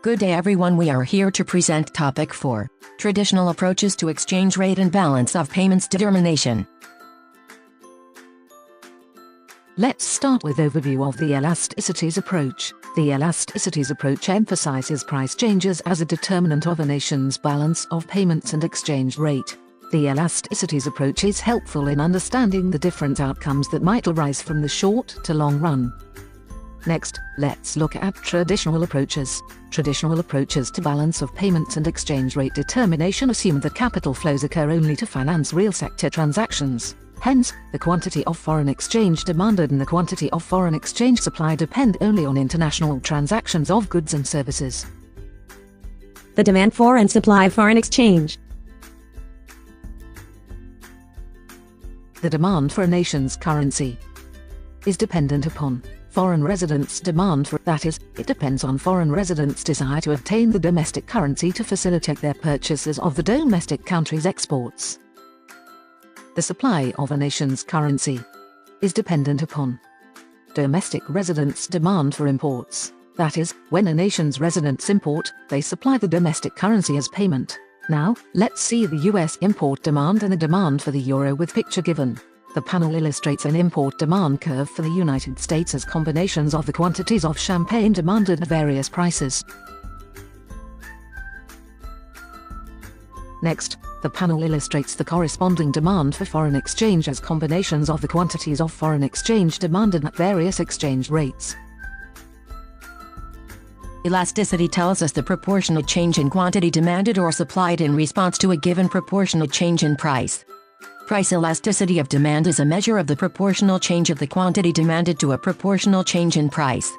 Good day everyone, we are here to present topic 4, traditional approaches to exchange rate and balance of payments determination. Let's start with overview of the Elasticity's approach. The Elasticity's approach emphasizes price changes as a determinant of a nation's balance of payments and exchange rate. The Elasticity's approach is helpful in understanding the different outcomes that might arise from the short to long run. Next, let's look at traditional approaches. Traditional approaches to balance of payments and exchange rate determination assume that capital flows occur only to finance real sector transactions. Hence, the quantity of foreign exchange demanded and the quantity of foreign exchange supply depend only on international transactions of goods and services. The demand for and supply of foreign exchange. The demand for a nation's currency is dependent upon foreign residents' demand for, that is, it depends on foreign residents' desire to obtain the domestic currency to facilitate their purchases of the domestic country's exports. The supply of a nation's currency is dependent upon domestic residents' demand for imports. That is, when a nation's residents import, they supply the domestic currency as payment. Now, let's see the US import demand and the demand for the euro with picture given. The panel illustrates an import demand curve for the United States as combinations of the quantities of champagne demanded at various prices. Next, the panel illustrates the corresponding demand for foreign exchange as combinations of the quantities of foreign exchange demanded at various exchange rates. Elasticity tells us the proportional change in quantity demanded or supplied in response to a given proportional change in price. Price elasticity of demand is a measure of the proportional change of the quantity demanded to a proportional change in price.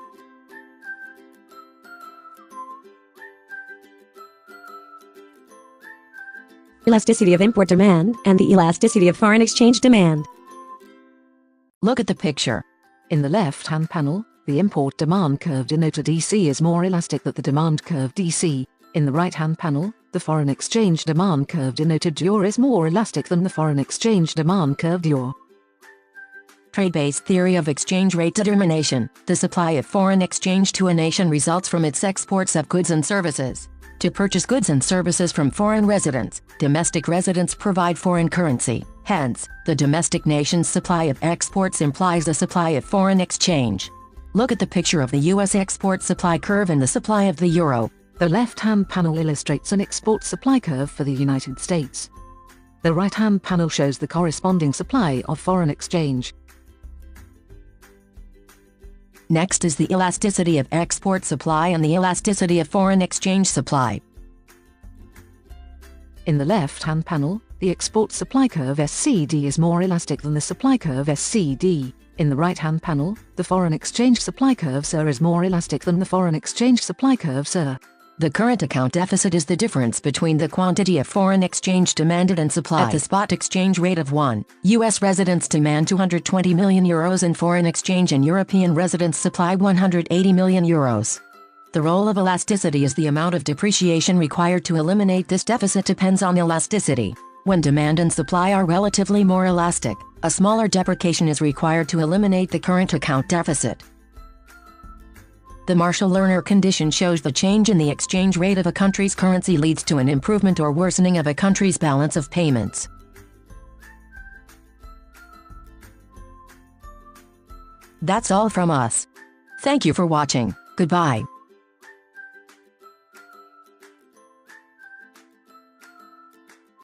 Elasticity of import demand and the elasticity of foreign exchange demand. Look at the picture. In the left-hand panel, the import demand curve denoted EC is more elastic than the demand curve DC. In the right-hand panel, the foreign exchange demand curve denoted DEUR is more elastic than the foreign exchange demand curve DEUR. Trade-based theory of exchange rate determination. The supply of foreign exchange to a nation results from its exports of goods and services. To purchase goods and services from foreign residents, domestic residents provide foreign currency. Hence, the domestic nation's supply of exports implies a supply of foreign exchange. Look at the picture of the US export supply curve and the supply of the euro. The left-hand panel illustrates an export supply curve for the United States. The right-hand panel shows the corresponding supply of foreign exchange. Next is the elasticity of export supply and the elasticity of foreign exchange supply. In the left-hand panel, the export supply curve SCD is more elastic than the supply curve SCD. In the right-hand panel, the foreign exchange supply curve SIR is more elastic than the foreign exchange supply curve SIR. The current account deficit is the difference between the quantity of foreign exchange demanded and supplied. At the spot exchange rate of 1, US residents demand 220 million euros in foreign exchange and European residents supply 180 million euros. The role of elasticity is the amount of depreciation required to eliminate this deficit depends on elasticity. When demand and supply are relatively more elastic, a smaller depreciation is required to eliminate the current account deficit. The Marshall-Lerner condition shows the change in the exchange rate of a country's currency leads to an improvement or worsening of a country's balance of payments. That's all from us. Thank you for watching. Goodbye.